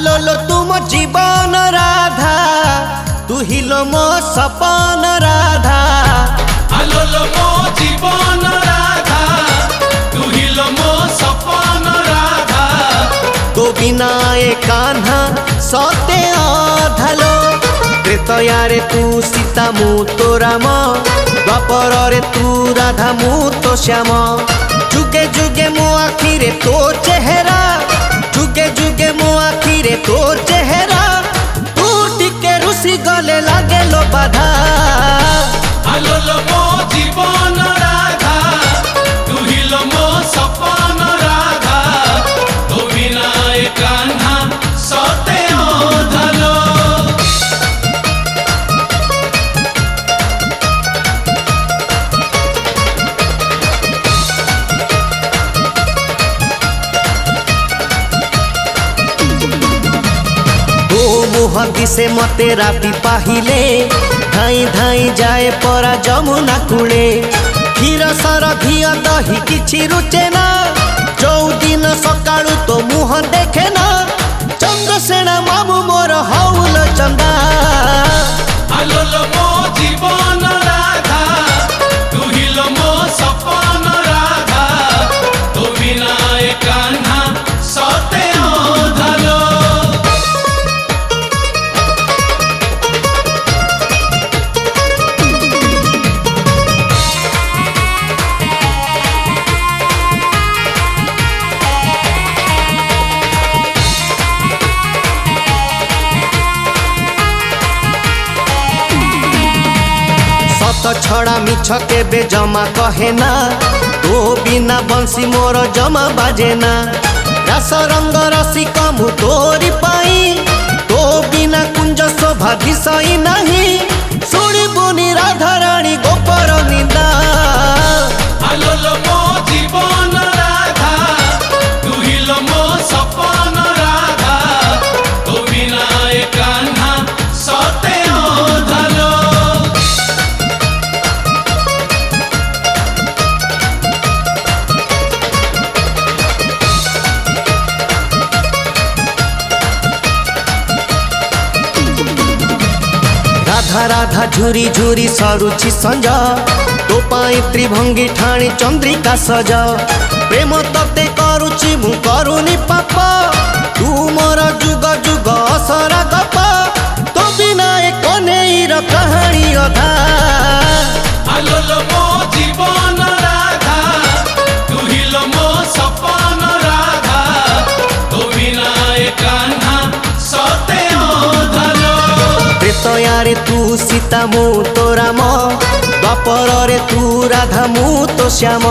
आलो तुम जीवन राधा तू हिलो मो सपन राधा। आलो मो जीवन राधा तू हिलो मो सपन राधा। तो बिना ए कान्हा सते अधालो त्रेतया रे तू सीता मु तो राम द्वापर रे तू राधा मु तो श्याम। जुगे जुगे मो आखिरे तो चेहरा जुगे जुगे मो आखिरे तो चेहरा तू टिके रुसी गले लागे लो बाधा। आलो मो जीवन राधा तू हिलो मो सपन राधा। तो बिना ए कान्हा सते अधालो। मुह दिसे मते राती पाहिले धाई धाई जाए परा जमुना कूले। क्षीर सर घिया दही किछि रुचे ना जो दिन सकाळु तो मुह देखे ना। चंद्रसेना मामू मोर हौल चंदा। आलो मो जीवन राधा तू हिलो मो सपन राधा। तो बिना ए कान्हा सते अधालो। सत छड़ा मिछ केबे जमा कहे ना तो बिना बंसी मोर जमा बाजे ना। रास रंग रसिक मु तोरी पाई तो बिना कुंज शोभा दिशई नहीं। सुनी बुनी राधा रानी गोपर निंदा। आलो मो जीवन राधा तू हिलो मो सपन राधा। तो बिना ए कान्हा सते अधालो। राधा राधा झुरी झुरी सरुछि संज तो पाई त्रिभंगी ठाणी चंद्रिका सज। प्रेम तते करुछि मु करुनी पाप तू मोर जुग जुग असरा गप। तो बिना ए कनेईर कहानी अधा। आलो मो जीवन राधा तू हिलो मो सपन राधा। तो बिना ए कान्हा सते अधालो। त्रेतया रे तू सीता मु तो राम द्वापर रे तू राधा मु तो श्याम।